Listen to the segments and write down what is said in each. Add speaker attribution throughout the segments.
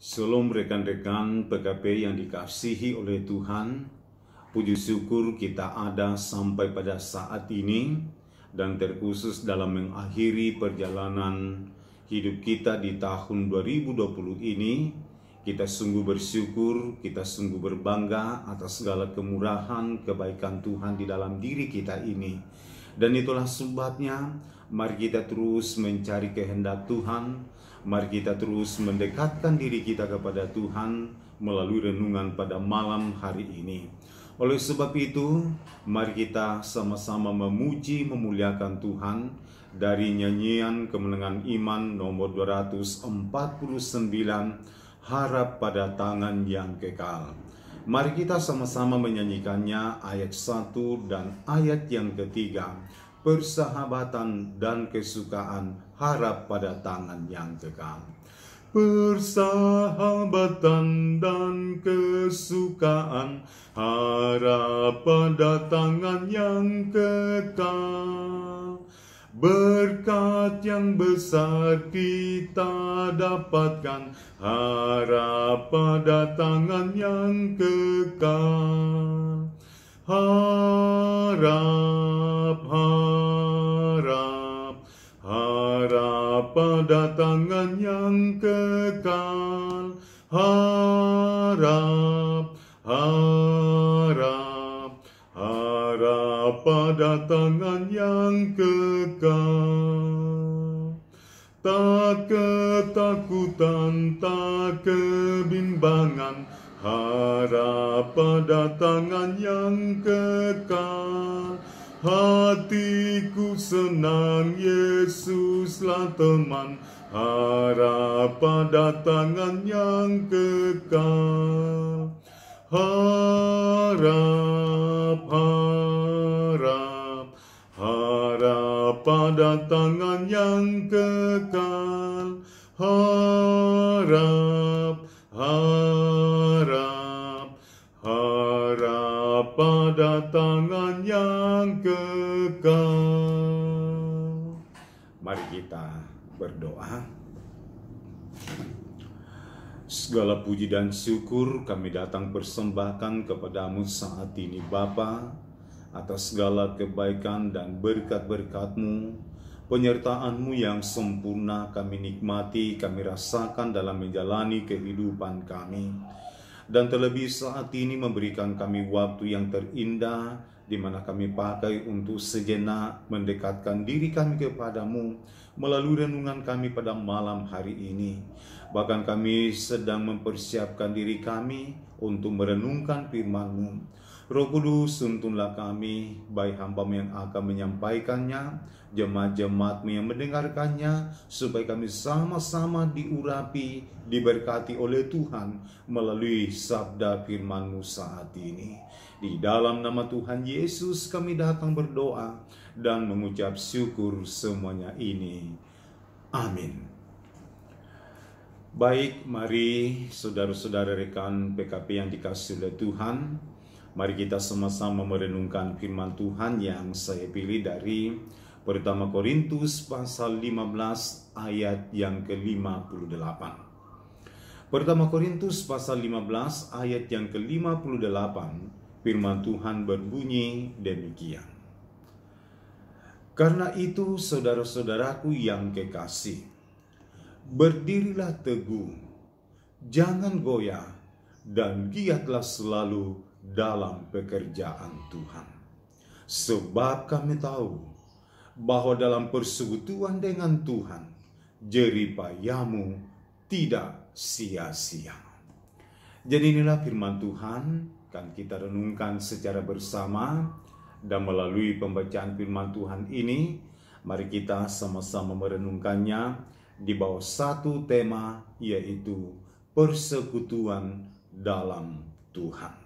Speaker 1: Shalom rekan-rekan PKP yang dikasihi oleh Tuhan. Puji syukur kita ada sampai pada saat ini, dan terkhusus dalam mengakhiri perjalanan hidup kita di tahun 2020 ini. Kita sungguh bersyukur, kita sungguh berbangga atas segala kemurahan, kebaikan Tuhan di dalam diri kita ini. Dan itulah sebabnya mari kita terus mencari kehendak Tuhan. Mari kita terus mendekatkan diri kita kepada Tuhan melalui renungan pada malam hari ini. Oleh sebab itu, mari kita sama-sama memuji, memuliakan Tuhan dari nyanyian Kemenangan Iman nomor 249, Harap pada Tangan yang Kekal. Mari kita sama-sama menyanyikannya ayat 1 dan ayat yang ketiga. Persahabatan dan kesukaan, harap pada tangan yang kekal. Persahabatan dan kesukaan, harap pada tangan yang kekal. Berkat yang besar kita dapatkan, harap pada tangan yang kekal. Harap pada tangan yang kekal. Harap pada tangan yang kekal. Tak ketakutan, tak kebimbangan, harap pada tangan yang kekal. Hatiku senang, Yesuslah teman, harap pada tangan yang kekal. Harap pada tangan yang kekal. Harap pada tangan yang kekal. Mari kita berdoa. Segala puji dan syukur kami datang persembahkan kepadamu saat ini Bapa, atas segala kebaikan dan berkat-berkat-Mu, penyertaan-Mu yang sempurna kami nikmati, kami rasakan dalam menjalani kehidupan kami. Dan terlebih saat ini memberikan kami waktu yang terindah, di mana kami pakai untuk sejenak mendekatkan diri kami kepadamu melalui renungan kami pada malam hari ini. Bahkan kami sedang mempersiapkan diri kami untuk merenungkan firman-Mu. Roh Kudus, tuntunlah kami, baik hamba-Mu yang akan menyampaikannya, jemaat-jemaat-Mu yang mendengarkannya, supaya kami sama-sama diurapi, diberkati oleh Tuhan melalui sabda firman-Mu saat ini. Di dalam nama Tuhan Yesus kami datang berdoa dan mengucap syukur semuanya ini. Amin. Baik, mari saudara-saudara rekan PKP yang dikasihi oleh Tuhan, mari kita sama-sama merenungkan firman Tuhan yang saya pilih dari Pertama Korintus pasal 15 ayat yang ke-58. Pertama Korintus pasal 15 ayat yang ke-58, firman Tuhan berbunyi demikian. Karena itu saudara-saudaraku yang kekasih, berdirilah teguh, jangan goyah, dan giatlah selalu dalam pekerjaan Tuhan. Sebab kami tahu bahwa dalam persekutuan dengan Tuhan, jerih payahmu tidak sia-sia. Jadi inilah firman Tuhan, kan kita renungkan secara bersama, dan melalui pembacaan firman Tuhan ini, mari kita sama-sama merenungkannya di bawah satu tema, yaitu persekutuan dalam Tuhan.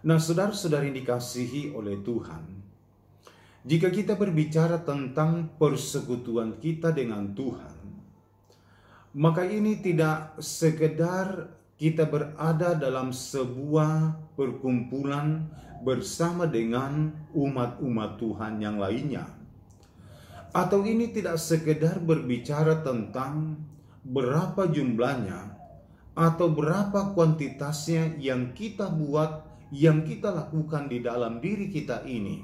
Speaker 1: Nah, saudara-saudari yang dikasihi oleh Tuhan, jika kita berbicara tentang persekutuan kita dengan Tuhan, maka ini tidak sekedar kita berada dalam sebuah perkumpulan bersama dengan umat-umat Tuhan yang lainnya, Atau ini tidak sekedar berbicara tentang berapa jumlahnya atau berapa kuantitasnya yang kita buat, yang kita lakukan di dalam diri kita ini,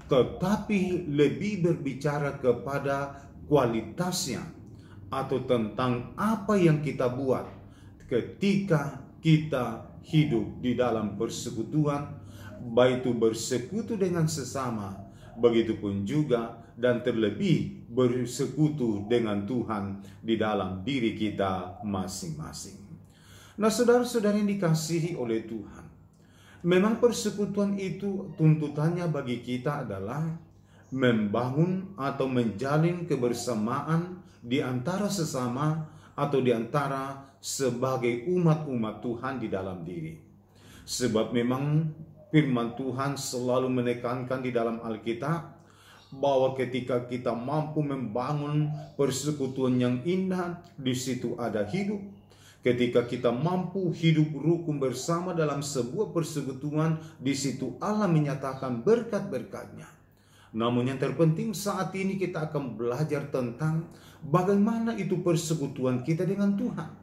Speaker 1: tetapi lebih berbicara kepada kualitasnya atau tentang apa yang kita buat ketika kita hidup di dalam persekutuan, baik itu bersekutu dengan sesama, begitupun juga dan terlebih bersekutu dengan Tuhan di dalam diri kita masing-masing. Nah, saudara-saudara yang dikasihi oleh Tuhan, memang persekutuan itu tuntutannya bagi kita adalah membangun atau menjalin kebersamaan di antara sesama atau di antara sebagai umat-umat Tuhan di dalam diri. Sebab memang firman Tuhan selalu menekankan di dalam Alkitab bahwa ketika kita mampu membangun persekutuan yang indah, di situ ada hidup. Ketika kita mampu hidup rukun bersama dalam sebuah persekutuan, di situ Allah menyatakan berkat-berkat-Nya. Namun yang terpenting saat ini kita akan belajar tentang bagaimana itu persekutuan kita dengan Tuhan.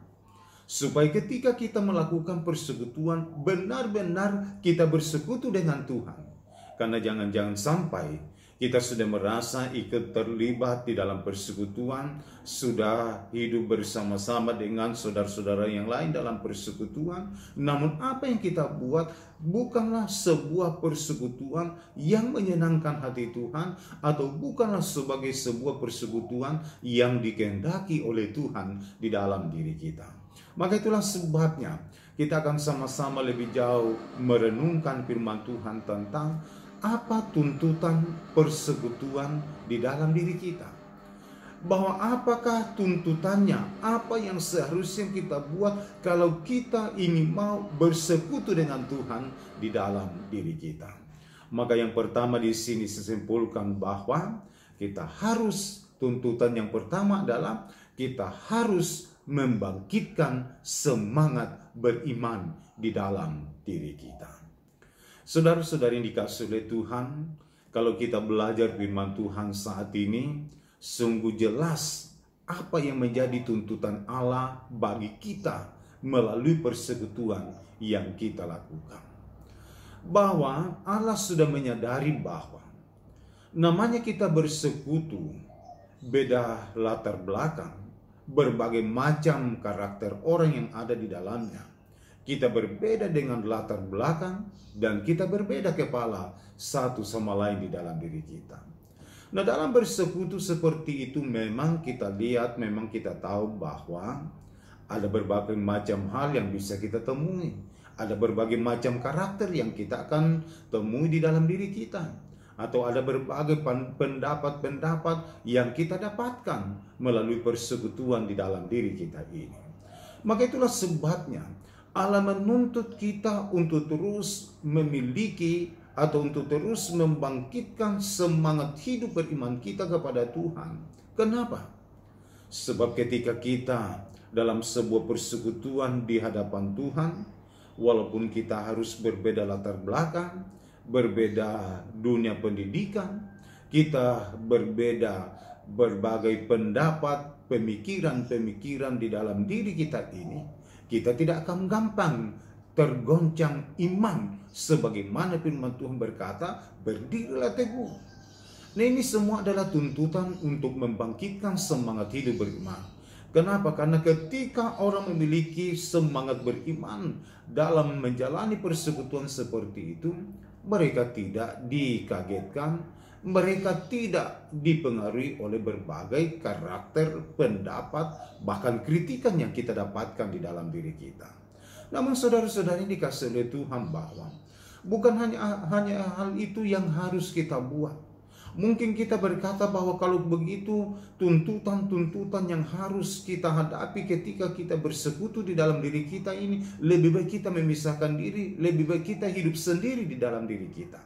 Speaker 1: Supaya ketika kita melakukan persekutuan, benar-benar kita bersekutu dengan Tuhan. Karena jangan-jangan sampai kita sudah merasa ikut terlibat di dalam persekutuan, sudah hidup bersama-sama dengan saudara-saudara yang lain dalam persekutuan. Namun apa yang kita buat bukanlah sebuah persekutuan yang menyenangkan hati Tuhan, atau bukanlah sebagai sebuah persekutuan yang dikehendaki oleh Tuhan di dalam diri kita. Maka itulah sebabnya kita akan sama-sama lebih jauh merenungkan firman Tuhan tentang apa tuntutan persekutuan di dalam diri kita. Bahwa apakah tuntutannya, apa yang seharusnya kita buat kalau kita ingin mau bersekutu dengan Tuhan di dalam diri kita. Maka yang pertama di sini disimpulkan bahwa kita harus, tuntutan yang pertama adalah kita harus membangkitkan semangat beriman di dalam diri kita. Saudara-saudari yang dikasihi oleh Tuhan, kalau kita belajar firman Tuhan saat ini, sungguh jelas apa yang menjadi tuntutan Allah bagi kita melalui persekutuan yang kita lakukan. Bahwa Allah sudah menyadari bahwa namanya kita bersekutu, beda latar belakang, berbagai macam karakter orang yang ada di dalamnya. Kita berbeda dengan latar belakang dan kita berbeda kepala satu sama lain di dalam diri kita. Nah, dalam bersekutu seperti itu memang kita lihat, memang kita tahu bahwa ada berbagai macam hal yang bisa kita temui. Ada berbagai macam karakter yang kita akan temui di dalam diri kita. Atau ada berbagai pendapat-pendapat yang kita dapatkan melalui persekutuan di dalam diri kita ini. Maka itulah sebabnya Allah menuntut kita untuk terus memiliki atau untuk terus membangkitkan semangat hidup beriman kita kepada Tuhan. Kenapa? Sebab ketika kita dalam sebuah persekutuan di hadapan Tuhan, walaupun kita harus berbeda latar belakang, berbeda dunia pendidikan, kita berbeda berbagai pendapat, pemikiran-pemikiran di dalam diri kita ini, kita tidak akan gampang tergoncang iman. Sebagaimana firman Tuhan berkata, berdirilah teguh. Nah, ini semua adalah tuntutan untuk membangkitkan semangat hidup beriman. Kenapa? Karena ketika orang memiliki semangat beriman dalam menjalani persekutuan seperti itu, mereka tidak dikagetkan, mereka tidak dipengaruhi oleh berbagai karakter, pendapat, bahkan kritikan yang kita dapatkan di dalam diri kita. Namun saudara-saudari dikasihi oleh Tuhan, bahwa bukan hanya hal itu yang harus kita buat. Mungkin kita berkata bahwa kalau begitu tuntutan-tuntutan yang harus kita hadapi ketika kita bersekutu di dalam diri kita ini, lebih baik kita memisahkan diri, lebih baik kita hidup sendiri di dalam diri kita.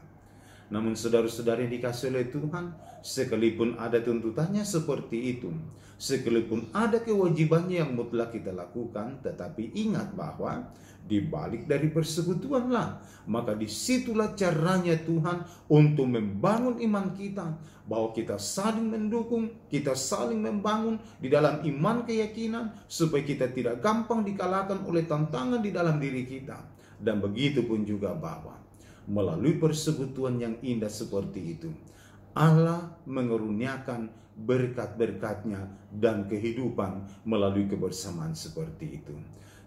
Speaker 1: Namun saudara-saudara yang dikasihi oleh Tuhan, sekalipun ada tuntutannya seperti itu, sekalipun ada kewajibannya yang mutlak kita lakukan, tetapi ingat bahwa di balik dari persekutuanlah, maka disitulah caranya Tuhan untuk membangun iman kita, bahwa kita saling mendukung, kita saling membangun di dalam iman keyakinan, supaya kita tidak gampang dikalahkan oleh tantangan di dalam diri kita. Dan begitu pun juga bahwa melalui persekutuan yang indah seperti itu, Allah mengeruniakan berkat-berkat-Nya dan kehidupan melalui kebersamaan seperti itu.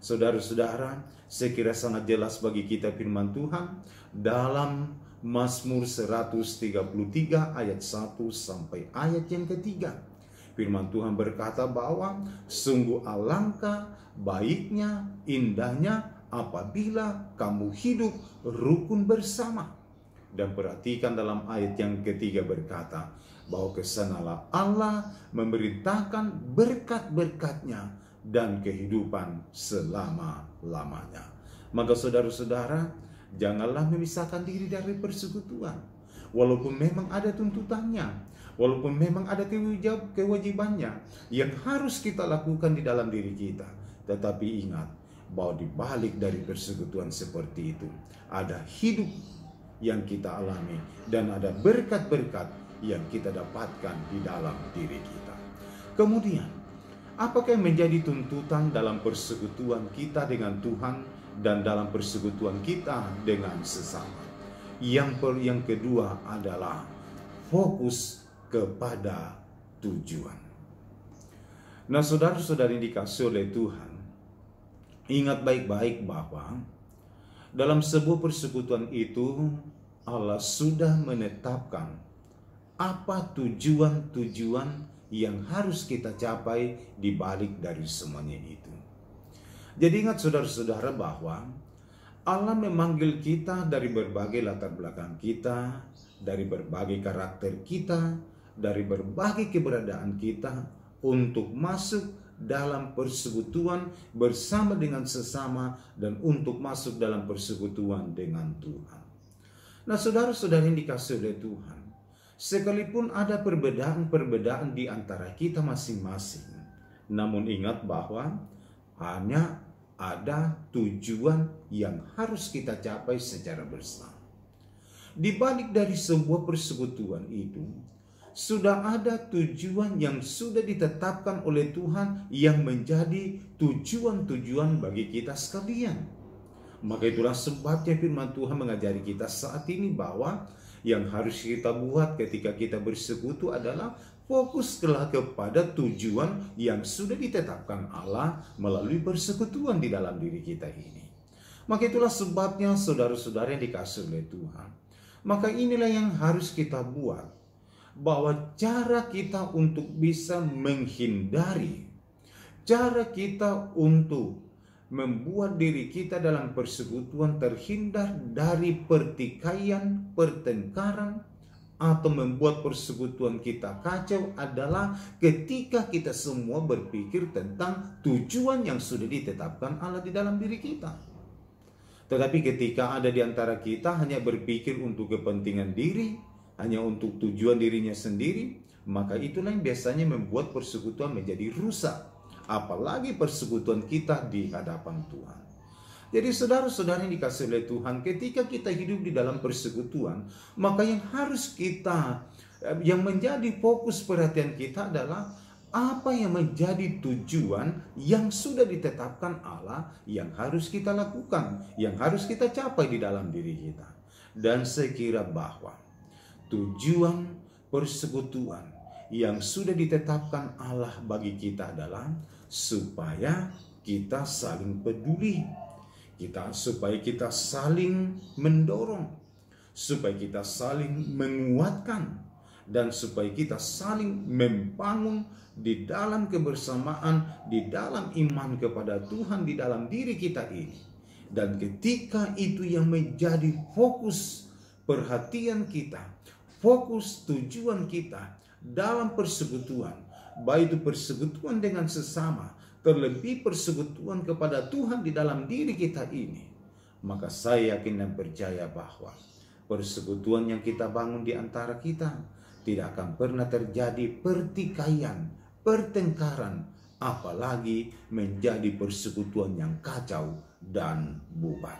Speaker 1: Saudara-saudara, saya kira sangat jelas bagi kita firman Tuhan dalam Mazmur 133 ayat 1 sampai ayat yang ketiga. Firman Tuhan berkata bahwa sungguh alangkah baiknya, indahnya apabila kamu hidup rukun bersama. Dan perhatikan dalam ayat yang ketiga berkata bahwa kesanalah Allah memerintahkan berkat-berkat-Nya dan kehidupan selama-lamanya. Maka saudara-saudara, janganlah memisahkan diri dari persekutuan. Walaupun memang ada tuntutannya, walaupun memang ada kewajibannya yang harus kita lakukan di dalam diri kita, tetapi ingat bahwa di balik dari persekutuan seperti itu ada hidup yang kita alami dan ada berkat-berkat yang kita dapatkan di dalam diri kita. Kemudian, apakah yang menjadi tuntutan dalam persekutuan kita dengan Tuhan dan dalam persekutuan kita dengan sesama? Yang kedua adalah fokus kepada tujuan. Nah, saudara-saudara yang dikasihi oleh Tuhan, ingat baik-baik bahwa dalam sebuah persekutuan itu Allah sudah menetapkan apa tujuan-tujuan yang harus kita capai di balik dari semuanya itu. Jadi ingat saudara-saudara bahwa Allah memanggil kita dari berbagai latar belakang kita, dari berbagai karakter kita, dari berbagai keberadaan kita untuk masuk dalam persekutuan bersama dengan sesama dan untuk masuk dalam persekutuan dengan Tuhan. Nah, saudara-saudara yang dikasihi oleh Tuhan, sekalipun ada perbedaan-perbedaan di antara kita masing-masing, namun ingat bahwa hanya ada tujuan yang harus kita capai secara bersama. Di balik dari sebuah persekutuan itu, sudah ada tujuan yang sudah ditetapkan oleh Tuhan yang menjadi tujuan-tujuan bagi kita sekalian. Maka itulah sebabnya firman Tuhan mengajari kita saat ini bahwa yang harus kita buat ketika kita bersekutu adalah fokuslah kepada tujuan yang sudah ditetapkan Allah melalui persekutuan di dalam diri kita ini. Maka itulah sebabnya saudara-saudara yang dikasihi oleh Tuhan, maka inilah yang harus kita buat, bahwa cara kita untuk bisa menghindari, cara kita untuk membuat diri kita dalam persekutuan terhindar dari pertikaian, pertengkaran, atau membuat persekutuan kita kacau adalah ketika kita semua berpikir tentang tujuan yang sudah ditetapkan Allah di dalam diri kita. Tetapi ketika ada di antara kita hanya berpikir untuk kepentingan diri, hanya untuk tujuan dirinya sendiri, maka itulah yang biasanya membuat persekutuan menjadi rusak. Apalagi persekutuan kita di hadapan Tuhan. Jadi saudara-saudara yang dikasihi oleh Tuhan, ketika kita hidup di dalam persekutuan, maka yang menjadi fokus perhatian kita adalah apa yang menjadi tujuan yang sudah ditetapkan Allah yang harus kita lakukan, yang harus kita capai di dalam diri kita. Dan saya kira bahwa tujuan persekutuan yang sudah ditetapkan Allah bagi kita adalah supaya kita saling peduli, supaya kita saling mendorong, supaya kita saling menguatkan, dan supaya kita saling membangun di dalam kebersamaan, di dalam iman kepada Tuhan di dalam diri kita ini. Dan ketika itu yang menjadi fokus perhatian kita, fokus tujuan kita dalam persekutuan, baik itu persekutuan dengan sesama, terlebih persekutuan kepada Tuhan di dalam diri kita ini, maka saya yakin dan percaya bahwa persekutuan yang kita bangun di antara kita, tidak akan pernah terjadi pertikaian, pertengkaran, apalagi menjadi persekutuan yang kacau dan bubar.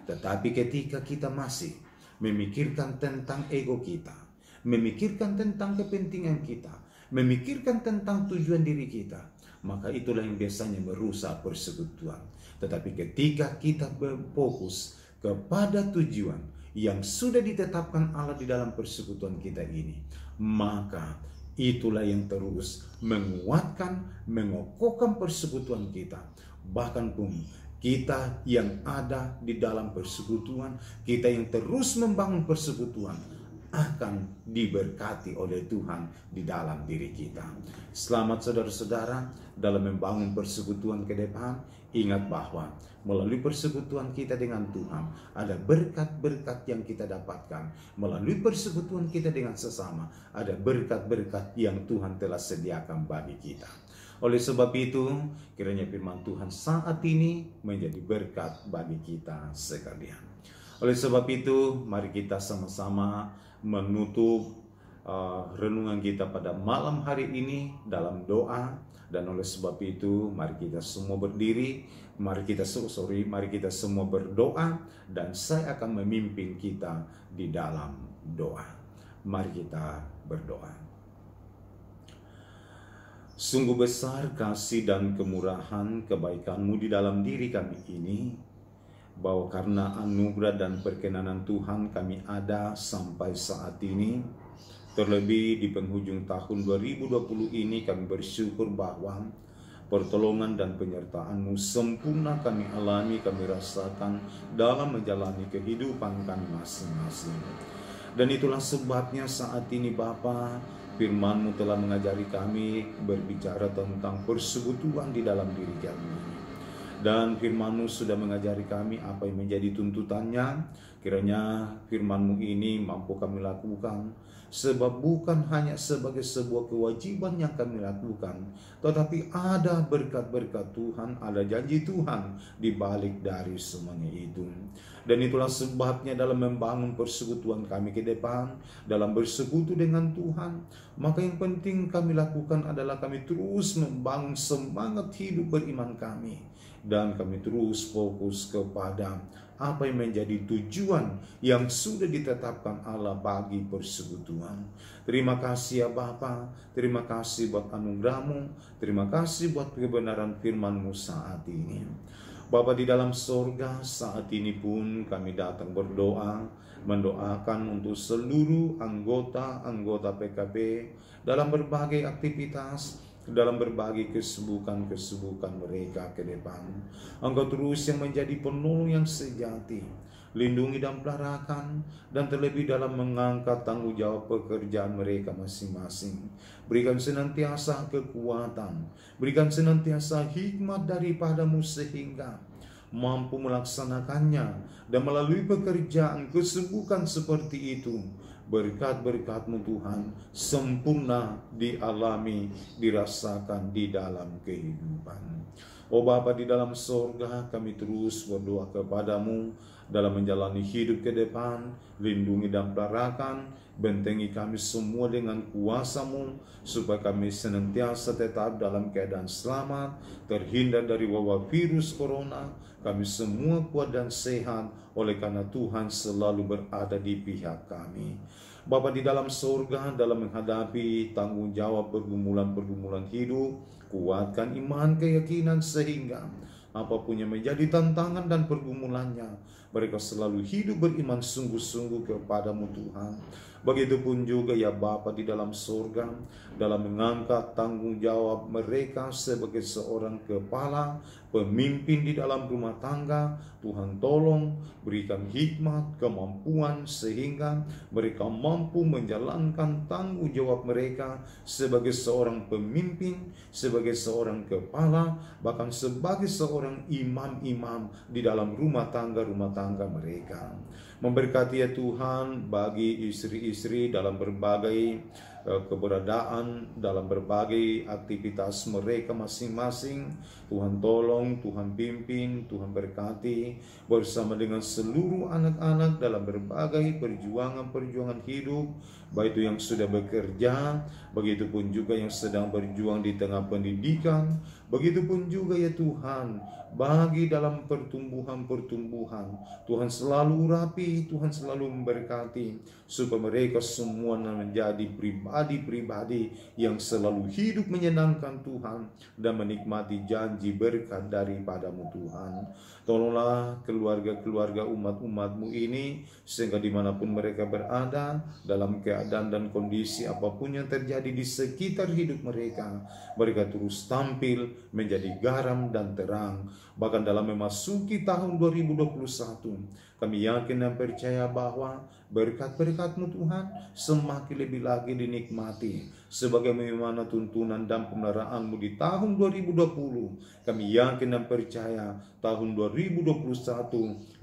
Speaker 1: Tetapi ketika kita masih memikirkan tentang ego kita, memikirkan tentang kepentingan kita, memikirkan tentang tujuan diri kita, maka itulah yang biasanya merusak persekutuan. Tetapi ketika kita berfokus kepada tujuan yang sudah ditetapkan Allah di dalam persekutuan kita ini, maka itulah yang terus menguatkan, mengokohkan persekutuan kita. Bahkan pun kita yang ada di dalam persekutuan, kita yang terus membangun persekutuan, akan diberkati oleh Tuhan di dalam diri kita. Selamat saudara-saudara, dalam membangun persekutuan ke depan, ingat bahwa melalui persekutuan kita dengan Tuhan, ada berkat-berkat yang kita dapatkan. Melalui persekutuan kita dengan sesama, ada berkat-berkat yang Tuhan telah sediakan bagi kita. Oleh sebab itu, kiranya firman Tuhan saat ini menjadi berkat bagi kita sekalian. Oleh sebab itu, mari kita sama-sama menutup renungan kita pada malam hari ini dalam doa. Dan oleh sebab itu, mari kita semua berdiri, mari kita semua berdoa, dan saya akan memimpin kita di dalam doa. Mari kita berdoa. Sungguh besar kasih dan kemurahan kebaikan-Mu di dalam diri kami ini, bahwa karena anugerah dan perkenanan Tuhan kami ada sampai saat ini. Terlebih di penghujung tahun 2020 ini kami bersyukur bahwa pertolongan dan penyertaan-Mu sempurna kami alami, kami rasakan dalam menjalani kehidupan kami masing-masing. Dan itulah sebabnya saat ini Bapa, firman-Mu telah mengajari kami berbicara tentang persekutuan di dalam diri kami. Dan firman-Mu sudah mengajari kami apa yang menjadi tuntutannya. Kiranya firman-Mu ini mampu kami lakukan, sebab bukan hanya sebagai sebuah kewajiban yang kami lakukan, tetapi ada berkat-berkat Tuhan, ada janji Tuhan di balik dari semuanya itu. Dan itulah sebabnya dalam membangun persekutuan kami ke depan, dalam bersekutu dengan Tuhan, maka yang penting kami lakukan adalah kami terus membangun semangat hidup beriman kami. Dan kami terus fokus kepada apa yang menjadi tujuan yang sudah ditetapkan Allah bagi persekutuan. Terima kasih ya Bapa, terima kasih buat anugerah-Mu, terima kasih buat kebenaran firman-Mu saat ini. Bapa di dalam sorga, saat ini pun kami datang berdoa, mendoakan untuk seluruh anggota PKB dalam berbagai aktivitas, dalam berbagai kesibukan mereka ke depan. Engkau terus yang menjadi penolong yang sejati, lindungi dan peliharakan, dan terlebih dalam mengangkat tanggung jawab pekerjaan mereka masing-masing. Berikan senantiasa kekuatan, berikan senantiasa hikmat daripada-Mu sehingga mampu melaksanakannya, dan melalui pekerjaan kesibukan seperti itu, berkat-berkat-Mu Tuhan sempurna dialami, dirasakan di dalam kehidupan. Oh Bapa di dalam sorga, kami terus berdoa kepada-Mu dalam menjalani hidup ke depan. Lindungi dan peliharakan, bentengi kami semua dengan kuasa-Mu, supaya kami senantiasa tetap dalam keadaan selamat, terhindar dari wabah virus corona. Kami semua kuat dan sehat, oleh karena Tuhan selalu berada di pihak kami. Bapa di dalam surga, dalam menghadapi tanggung jawab pergumulan-pergumulan hidup, kuatkan iman keyakinan sehingga apapun yang menjadi tantangan dan pergumulannya, mereka selalu hidup beriman sungguh-sungguh kepada-Mu Tuhan. Begitupun juga ya Bapa di dalam surga, dalam mengangkat tanggung jawab mereka sebagai seorang kepala, pemimpin di dalam rumah tangga. Tuhan tolong berikan hikmat, kemampuan sehingga mereka mampu menjalankan tanggung jawab mereka sebagai seorang pemimpin, sebagai seorang kepala, bahkan sebagai seorang imam-imam di dalam rumah tangga mereka. Memberkati ya Tuhan bagi istri-istri dalam berbagai keberadaan dalam berbagai aktivitas mereka masing-masing. Tuhan tolong, Tuhan pimpin, Tuhan berkati bersama dengan seluruh anak-anak dalam berbagai perjuangan hidup, baik itu yang sudah bekerja, begitupun juga yang sedang berjuang di tengah pendidikan, begitupun juga ya Tuhan, bagi dalam pertumbuhan, Tuhan selalu urapi, Tuhan selalu memberkati, supaya mereka semua menjadi pribadi-pribadi yang selalu hidup menyenangkan Tuhan dan menikmati janji berkat daripadamu Tuhan. Tolonglah keluarga-keluarga umat-umatmu ini, sehingga dimanapun mereka berada, dalam keadaan dan kondisi apapun yang terjadi di sekitar hidup mereka, mereka terus tampil menjadi garam dan terang. Bahkan dalam memasuki tahun 2021, kami yakin dan percaya bahwa berkat-berkat-Mu Tuhan semakin lebih lagi dinikmati, sebagaimana tuntunan dan pemeliharaan-Mu di tahun 2020. Kami yakin dan percaya tahun 2021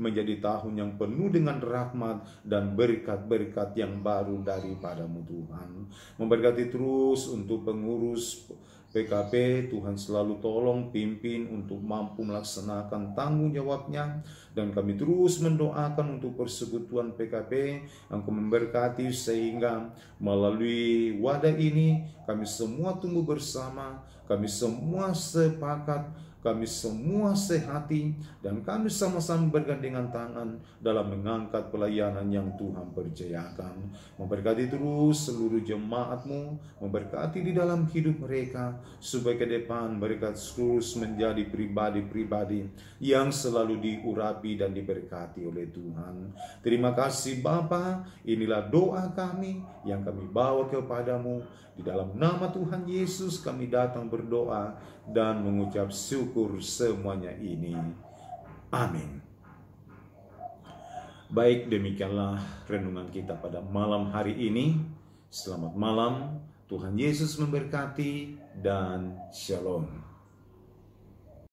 Speaker 1: menjadi tahun yang penuh dengan rahmat dan berkat-berkat yang baru daripada-Mu Tuhan. Memberkati terus untuk pengurus PKP, Tuhan selalu tolong pimpin untuk mampu melaksanakan tanggung jawabnya, dan kami terus mendoakan untuk persekutuan PKP yang memberkati, sehingga melalui wadah ini kami semua tumbuh bersama, kami semua sepakat, kami semua sehati, dan kami sama-sama bergandengan tangan dalam mengangkat pelayanan yang Tuhan percayakan. Memberkati terus seluruh jemaat-Mu, memberkati di dalam hidup mereka, supaya ke depan mereka terus menjadi pribadi-pribadi yang selalu diurapi dan diberkati oleh Tuhan. Terima kasih Bapa, inilah doa kami yang kami bawa kepadamu. Di dalam nama Tuhan Yesus kami datang berdoa dan mengucap syukur semuanya ini. Amin. Baik, demikianlah renungan kita pada malam hari ini. Selamat malam, Tuhan Yesus memberkati dan shalom.